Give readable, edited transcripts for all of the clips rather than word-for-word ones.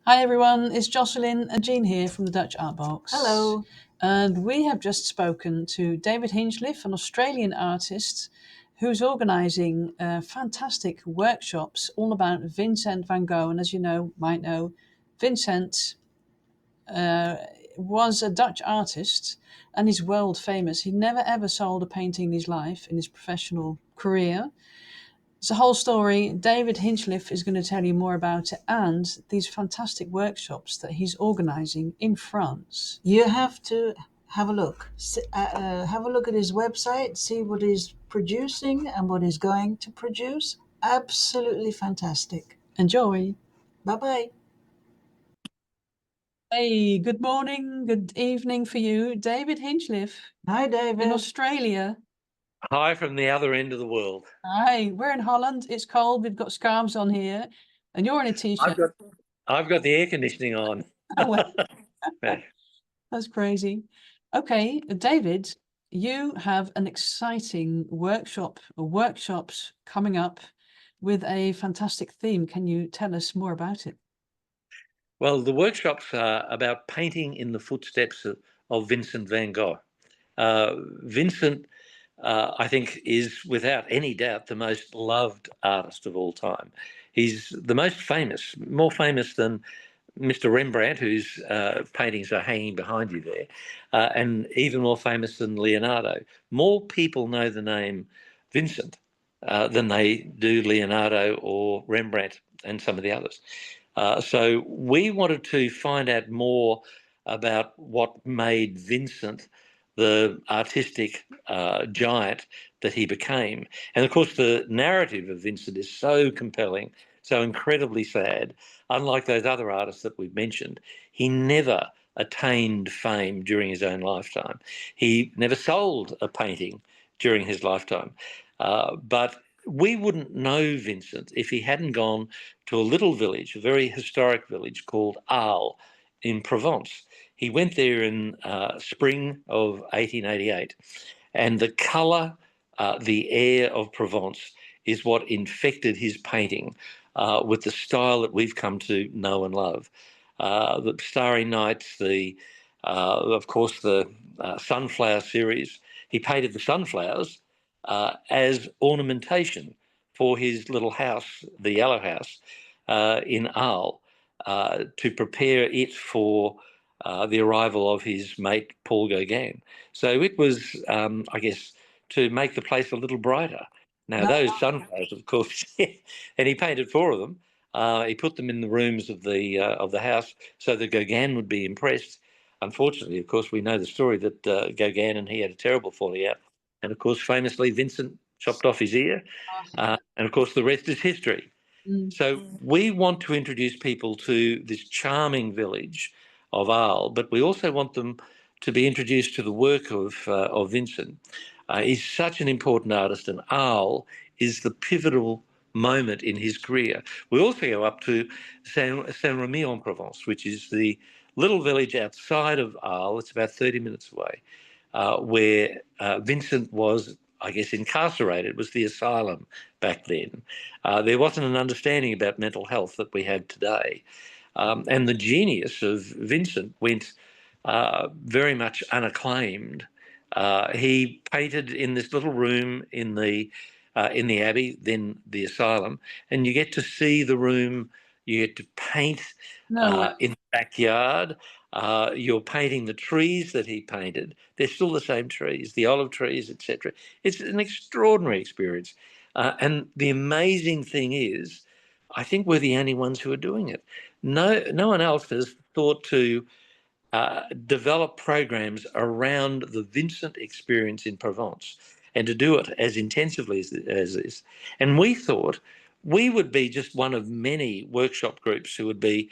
Hi everyone, it's Jocelyn and Jean here from the Dutch Art Box. Hello. And we have just spoken to David Hinchliffe, an Australian artist who's organising fantastic workshops all about Vincent van Gogh. And as you might know, Vincent was a Dutch artist and he's world famous. He never ever sold a painting in his life, in his professional career. It's a whole story. David Hinchliffe is going to tell you more about it and these fantastic workshops that he's organising in France. You have to have a look. Have a look at his website, see what he's producing and what he's going to produce. Absolutely fantastic. Enjoy. Bye-bye. Hey, good morning, good evening for you, David Hinchliffe Hi, in David. Australia. Hi from the other end of the world. Hi, we're in Holland. It's cold. We've got scarves on here, and you're in a t-shirt. I've got the air conditioning on. Oh, well, that's crazy. Okay, David, you have an exciting workshop or workshops coming up with a fantastic theme. Can you tell us more about it? Well, the workshops are about painting in the footsteps of Vincent van Gogh. Vincent, I think, is without any doubt the most loved artist of all time. He's the most famous, more famous than Mr. Rembrandt, whose paintings are hanging behind you there, and even more famous than Leonardo. More people know the name Vincent than they do Leonardo or Rembrandt and some of the others. So we wanted to find out more about what made Vincent the artistic giant that he became. And of course, the narrative of Vincent is so compelling, so incredibly sad. Unlike those other artists that we've mentioned, he never attained fame during his own lifetime. He never sold a painting during his lifetime. But we wouldn't know Vincent if he hadn't gone to a little village, a very historic village called Arles in Provence. He went there in spring of 1888, and the colour, the air of Provence is what infected his painting with the style that we've come to know and love. The Starry Nights, of course, the Sunflower series. He painted the sunflowers as ornamentation for his little house, the Yellow House, in Arles, to prepare it for the arrival of his mate Paul Gauguin. So it was, I guess, to make the place a little brighter. Now those sunflowers, of course, and he painted four of them. He put them in the rooms of the house so that Gauguin would be impressed. Unfortunately, of course, we know the story that Gauguin and he had a terrible falling out, and of course, famously, Vincent chopped off his ear, and of course, the rest is history. So we want to introduce people to this charming village of Arles, but we also want them to be introduced to the work of Vincent. He's such an important artist, and Arles is the pivotal moment in his career. We also go up to Saint Remy en Provence, which is the little village outside of Arles. It's about 30 minutes away, where Vincent was, I guess, incarcerated. It was the asylum back then. There wasn't an understanding about mental health that we have today. And the genius of Vincent went very much unacclaimed. He painted in this little room in the abbey, then the asylum, and you get to see the room. You get to paint in the backyard. You're painting the trees that he painted. They're still the same trees, the olive trees, etc. It's an extraordinary experience. And the amazing thing is, I think we're the only ones who are doing it. No one else has thought to develop programs around the Vincent experience in Provence and to do it as intensively as this. And we thought we would be just one of many workshop groups who would be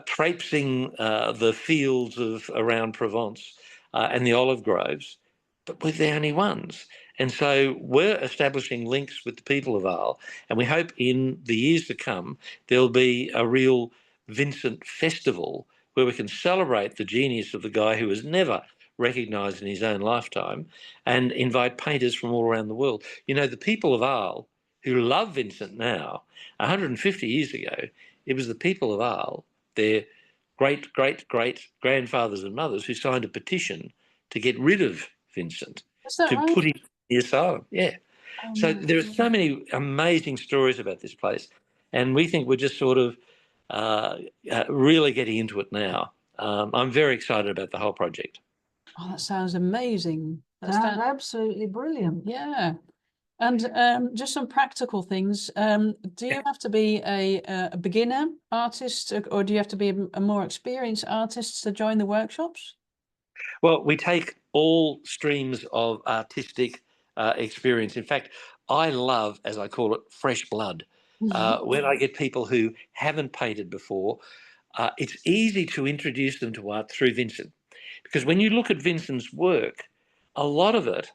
traipsing the fields of around Provence and the olive groves, but we're the only ones. And so we're establishing links with the people of Arles, and we hope in the years to come there'll be a real Vincent festival where we can celebrate the genius of the guy who was never recognised in his own lifetime and invite painters from all around the world. You know, the people of Arles who love Vincent now, 150 years ago, it was the people of Arles, their great-great-great-grandfathers and mothers who signed a petition to get rid of Vincent, Is that to right? put him in the asylum. Yeah. Oh, So no. there are so many amazing stories about this place, and we think we're just sort of really getting into it now. I'm very excited about the whole project. Oh, that sounds amazing. That Sounds sounds, absolutely brilliant. yeah. And just some practical things. Do you have to be a beginner artist, or do you have to be a more experienced artist to join the workshops? Well, we take all streams of artistic experience. In fact, I love, as I call it, fresh blood. When I get people who haven't painted before, it's easy to introduce them to art through Vincent. Because when you look at Vincent's work, a lot of it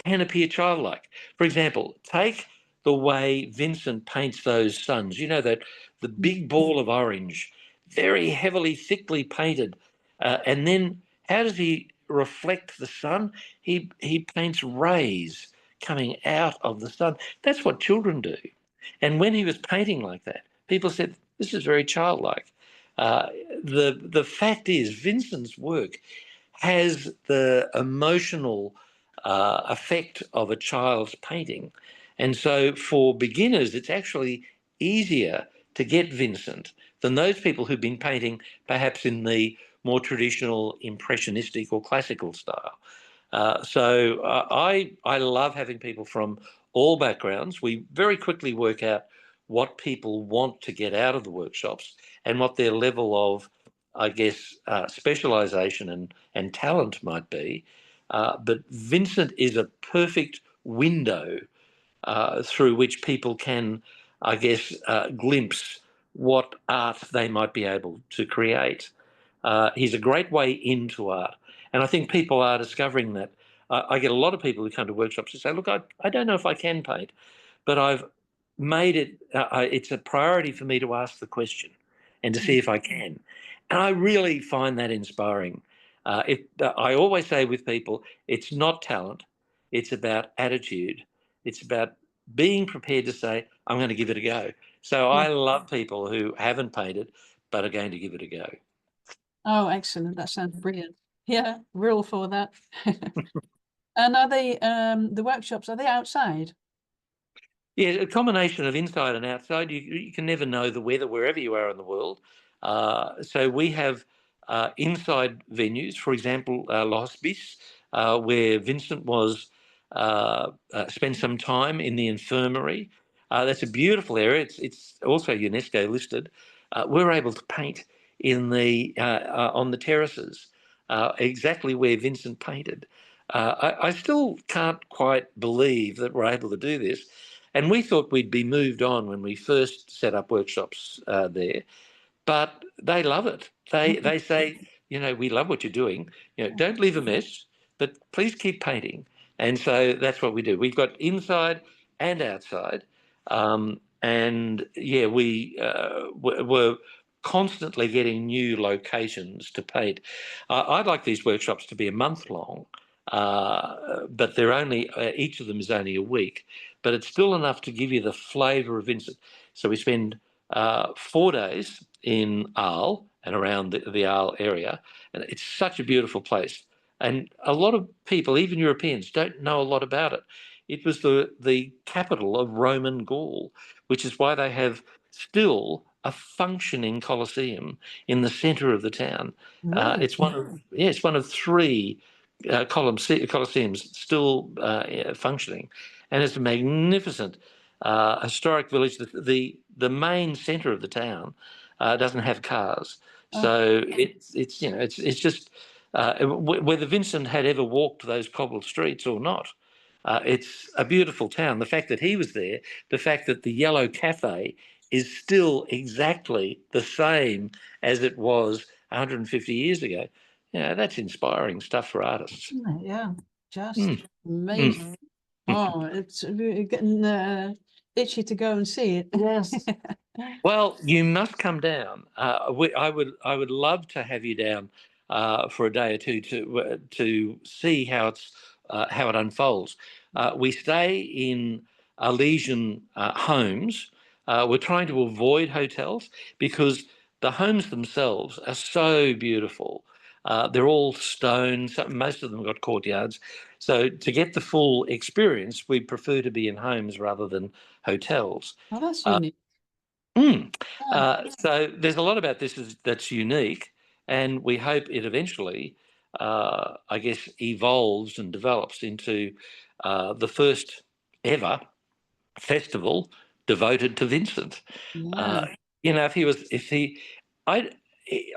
can appear childlike. For example, take the way Vincent paints those suns. You know, that the big ball of orange, very heavily, thickly painted. And then how does he reflect the sun? He paints rays coming out of the sun. That's what children do. And when he was painting like that, people said, this is very childlike. Uh, the fact is, Vincent's work has the emotional effect of a child's painting. And so for beginners, it's actually easier to get Vincent than those people who've been painting perhaps in the more traditional impressionistic or classical style. I love having people from all backgrounds. We very quickly work out what people want to get out of the workshops and what their level of, I guess, specialisation and talent might be. But Vincent is a perfect window through which people can, I guess, glimpse what art they might be able to create. He's a great way into art. And I think people are discovering that. I get a lot of people who come to workshops who say, look, I don't know if I can paint, but I've made it, it's a priority for me to ask the question and to see if I can. And I really find that inspiring. I always say with people, it's not talent, it's about attitude. It's about being prepared to say, I'm going to give it a go. So Yeah. I love people who haven't painted, but are going to give it a go. Oh, excellent. That sounds brilliant. Yeah, we're all for that. And are they the workshops, are they outside? Yeah, a combination of inside and outside. You can never know the weather wherever you are in the world. So we have inside venues, for example, L'Hospice, where Vincent was spent some time in the infirmary. That's a beautiful area. It's also UNESCO listed. We're able to paint in the on the terraces, exactly where Vincent painted. I still can't quite believe that we're able to do this. And we thought we'd be moved on when we first set up workshops there, but they love it. They say, you know, we love what you're doing. You know, don't leave a mess, but please keep painting. And so that's what we do. We've got inside and outside, and yeah, we're constantly getting new locations to paint. I'd like these workshops to be a month long, but they're only each of them is only a week, but it's still enough to give you the flavour of Vincent. So we spend 4 days in Arles and around the Arles area, and it's such a beautiful place. And a lot of people, even Europeans, don't know a lot about it. It was the capital of Roman Gaul, which is why they have still a functioning Colosseum in the centre of the town. Really? It's one of three Colosseums still functioning, and it's a magnificent historic village. The main centre of the town doesn't have cars, Oh, so it's just whether Vincent had ever walked those cobbled streets or not. It's a beautiful town. The fact that he was there, the fact that the Yellow Cafe is still exactly the same as it was 150 years ago. Yeah, that's inspiring stuff for artists. Yeah, just Mm, mm. amazing. Oh, it's really getting itchy to go and see it. yes. Well, you must come down. I would love to have you down for a day or two to see how it unfolds. We stay in Arlesian homes. We're trying to avoid hotels because the homes themselves are so beautiful. They're all stone. Most of them got courtyards. So to get the full experience, we prefer to be in homes rather than hotels. Oh, that's Uh, unique. mm. Yeah. So there's a lot about this that's unique, and we hope it eventually, I guess, evolves and develops into the first ever festival devoted to Vincent. Yeah. Uh, I,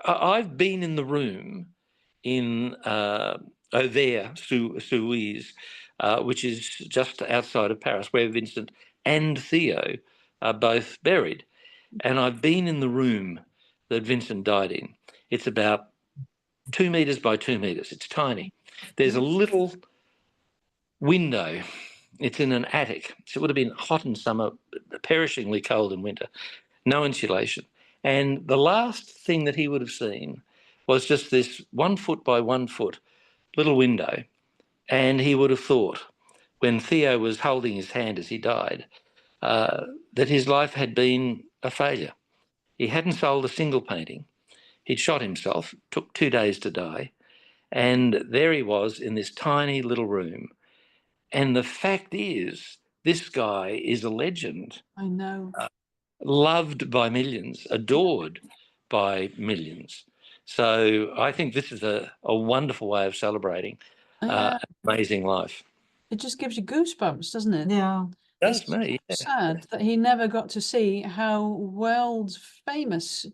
I've been in the room in Auvers-sur-Oise, which is just outside of Paris, where Vincent and Theo are both buried. And I've been in the room that Vincent died in. It's about 2 meters by 2 meters. It's tiny. There's a little window. It's in an attic. So it would have been hot in summer, perishingly cold in winter. No insulation. And the last thing that he would have seen was just this 1 foot by 1 foot little window. And he would have thought, when Theo was holding his hand as he died, that his life had been a failure. He hadn't sold a single painting. He'd shot himself, took 2 days to die. And there he was in this tiny little room. And the fact is, this guy is a legend, I know. loved by millions, adored by millions. So I think this is a wonderful way of celebrating Yeah. an amazing life. It just gives you goosebumps, doesn't it? Yeah. That's It's me. Yeah. sad that he never got to see how world famous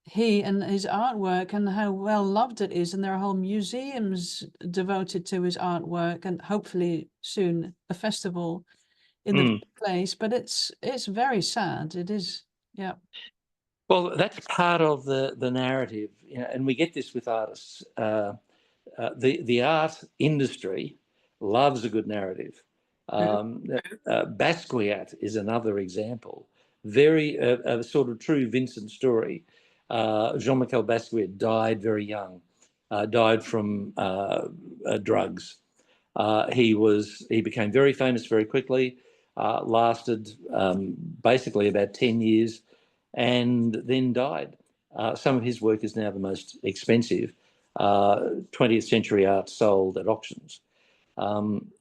he and his artwork and how well loved it is, and there are whole museums devoted to his artwork, and hopefully soon a festival in the Mm. place. But it's very sad. It is. Yeah. Well, that's part of the narrative, and we get this with artists. The art industry loves a good narrative. Basquiat is another example. Very a sort of true Vincent story. Jean-Michel Basquiat died very young, died from drugs. He became very famous very quickly. Lasted basically about 10 years, and then died. Some of his work is now the most expensive 20th century art sold at auctions.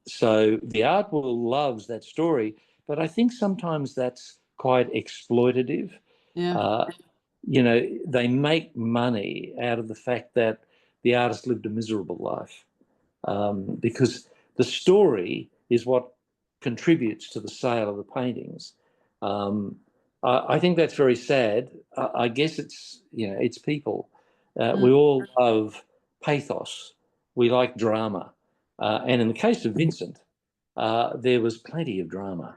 So the art world loves that story, but I think sometimes that's quite exploitative. Yeah. Uh, they make money out of the fact that the artist lived a miserable life, because the story is what contributes to the sale of the paintings. I think that's very sad. I guess it's people. We all love pathos. We like drama, and in the case of Vincent, there was plenty of drama.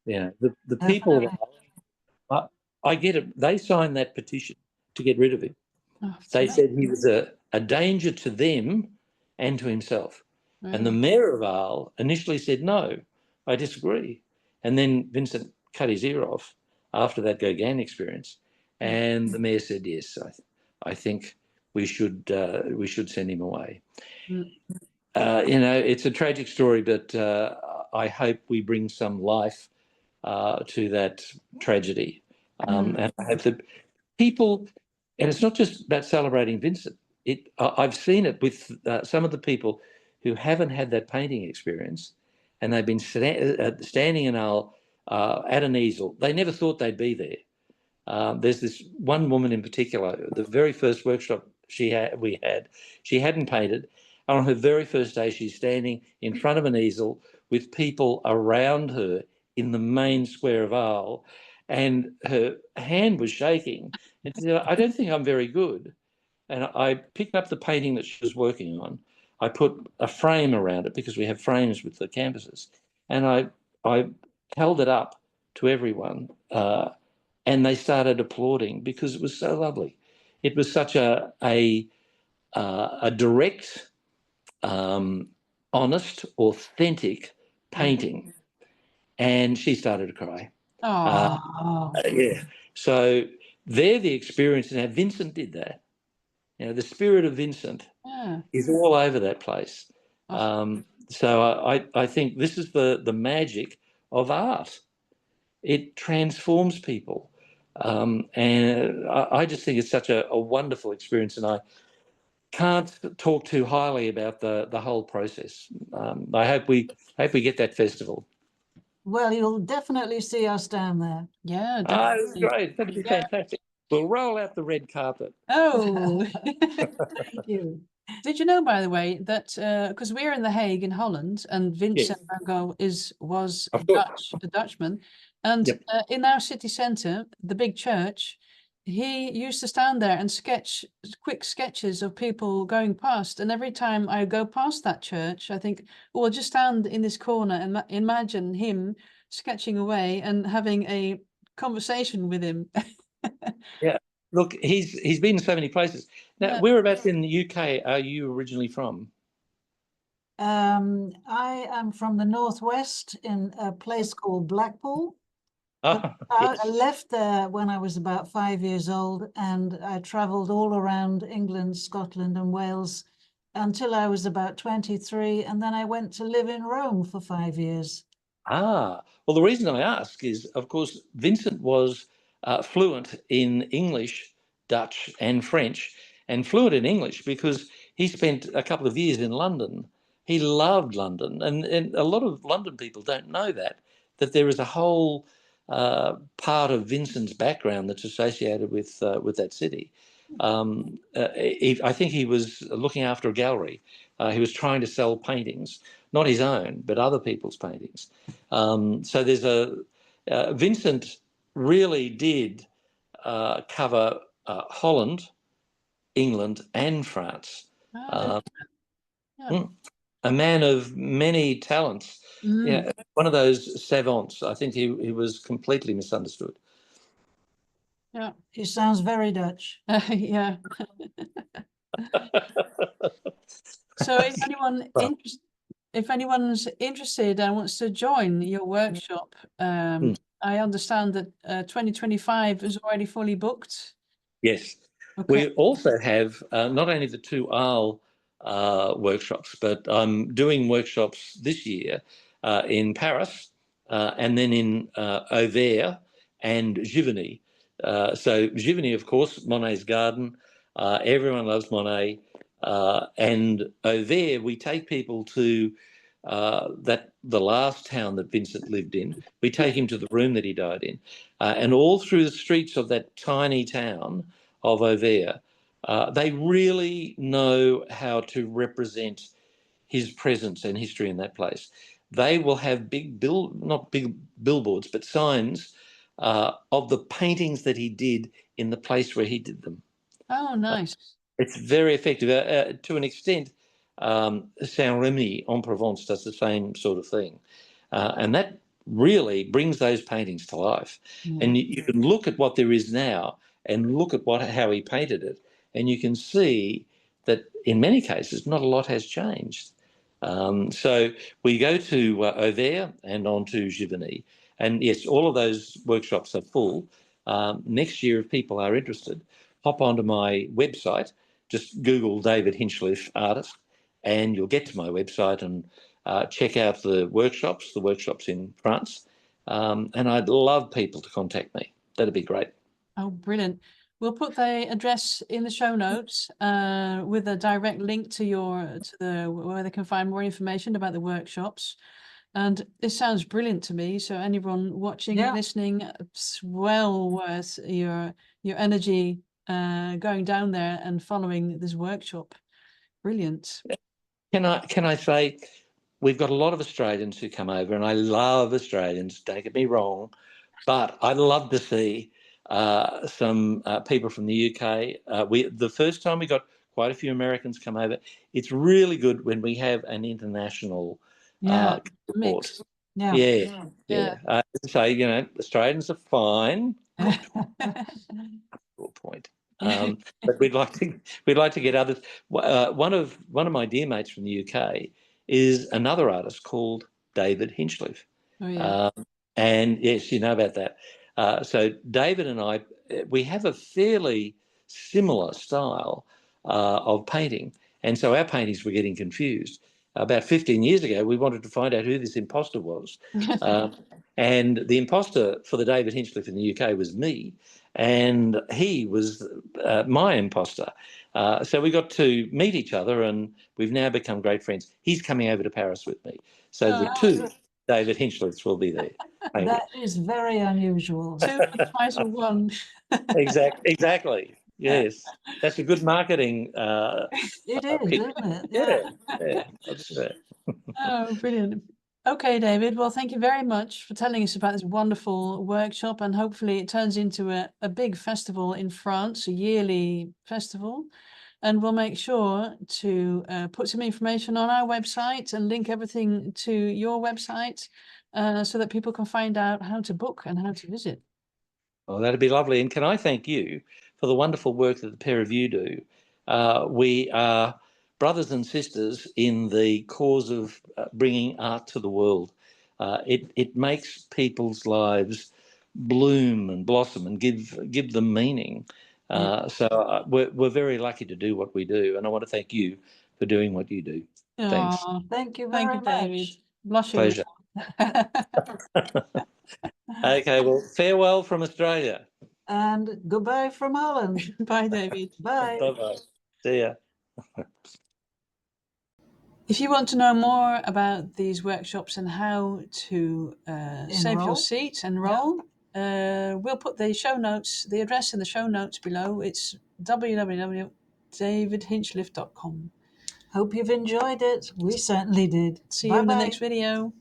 The people. Definitely. I get it. They signed that petition to get rid of him. Oh, They said he was a danger to them and to himself. And the really? mayor of Arles initially said, no, I disagree. And then Vincent cut his ear off after that Gauguin experience. And the mayor said, yes, I think we should send him away. Mm. It's a tragic story, but I hope we bring some life to that tragedy. And I hope that people, and it's not just about celebrating Vincent. I've seen it with some of the people who haven't had that painting experience, and they've been standing in Arles at an easel. They never thought they'd be there. There's this one woman in particular. The very first workshop she hadn't painted, and on her very first day, she's standing in front of an easel with people around her in the main square of Arles, and her hand was shaking. And she said, "I don't think I'm very good." And I picked up the painting that she was working on. I put a frame around it because we have frames with the canvases, and I held it up to everyone, and they started applauding because it was so lovely. It was such a direct, honest, authentic painting, and she started to cry. Oh. Yeah. So they're the experience. Now Vincent did that. The spirit of Vincent Yeah. is all over that place. Oh, So I think this is the magic of art. It transforms people. And I just think it's such a wonderful experience, and I can't talk too highly about the whole process. I hope we get that festival. Well, you'll definitely see us down there. Yeah, Ah, definitely. great. That'd be Yeah. fantastic. We'll roll out the red carpet. Oh, Thank you. did you know, by the way, that because we're in The Hague in Holland, and Yes, Vincent van Gogh was of course. A Dutchman, and Yep. in our city centre, the big church, he used to stand there and sketch quick sketches of people going past. And every time I go past that church, I think, oh, I'll just stand in this corner and imagine him sketching away and having a conversation with him. Yeah. Look, he's been in so many places. Now, Yeah. whereabouts in the UK are you originally from? I am from the northwest in a place called Blackpool. But Ah, I yes. left there when I was about 5 years old, and I traveled all around England, Scotland, and Wales until I was about 23. And then I went to live in Rome for 5 years. Ah, well, the reason I ask is, of course, Vincent was fluent in English, Dutch, and French, and fluent in English because he spent a couple of years in London. He loved London, and a lot of London people don't know that there is a whole part of Vincent's background that's associated with that city. I think he was looking after a gallery. He was trying to sell paintings, not his own, but other people's paintings. So there's Vincent really did cover Holland, England, and France. Ah, Uh, yeah. mm, a man of many talents. Mm, Yeah, one of those savants. I think he was completely misunderstood. yeah. He sounds very Dutch. Yeah. So Well, if anyone's interested and wants to join your workshop, mm, I understand that 2025 is already fully booked. yes. Okay. We also have not only the two Arles workshops, but I'm doing workshops this year in Paris and then in Auvers and Givigny. So Givigny, of course, Monet's garden. Everyone loves Monet. And Auvers, we take people to the last town that Vincent lived in. We take him to the room that he died in. And all through the streets of that tiny town of Auvers, they really know how to represent his presence and history in that place. They will have not big billboards, but signs of the paintings that he did in the place where he did them. Oh, nice. It's very effective. To an extent, Saint Remy en Provence does the same sort of thing. And that really brings those paintings to life. Yeah. And you can look at what there is now and look at how he painted it, and you can see that in many cases, not a lot has changed. So we go to Auvers and on to Givigny. And yes, all of those workshops are full. Next year, if people are interested, hop onto my website, just Google David Hinchliffe artist, and you'll get to my website and check out the workshops in France. And I'd love people to contact me. That'd be great. Oh, brilliant. We'll put the address in the show notes with a direct link to where they can find more information about the workshops. And this sounds brilliant to me. So anyone watching, Yeah. listening, it's well worth your energy going down there and following this workshop. Brilliant. Can I say we've got a lot of Australians who come over, and I love Australians. Don't get me wrong, but I'd love to see some people from the UK. The first time we got quite a few Americans come over. It's really good when we have an international Yeah, cohort. mix. Yeah. Yeah, Yeah. yeah. So Australians are fine. Good point. But we'd like to get others. One of my dear mates from the UK is another artist called David Hinchliffe. Oh yeah. Um, and yes, you know about that. So David and I, we have a fairly similar style of painting, and so our paintings were getting confused. About 15 years ago, we wanted to find out who this imposter was, and the imposter for the David Hinchliffe in the UK was me, and he was my imposter. So we got to meet each other, and we've now become great friends. He's coming over to Paris with me, so the two David Hinchliffes will be there. That is very unusual. 2 for the price of 1. Exactly. Yes, that's a good marketing. It is, pitch. isn't it? Yeah. I'll do that. Oh, brilliant. Okay, David. Well, thank you very much for telling us about this wonderful workshop, and hopefully it turns into a big festival in France, a yearly festival. And we'll make sure to put some information on our website and link everything to your website so that people can find out how to book and how to visit. Oh, that'd be lovely. And can I thank you for the wonderful work that the pair of you do? We are brothers and sisters in the cause of bringing art to the world. It makes people's lives bloom and blossom and give them meaning. So we're very lucky to do what we do, and I want to thank you for doing what you do. Thanks. Oh, Thank you thank very you, David. much. Blushing. Pleasure. Okay, well, farewell from Australia. And goodbye from Holland. Bye, David. Bye. Bye-bye. See ya. If you want to know more about these workshops and how to save your Enroll. seat, enroll, we'll put the show notes, the address in the show notes below. It's www.davidhinchliffe.com. Hope you've enjoyed it. We certainly did. See you in the Bye-bye. next video.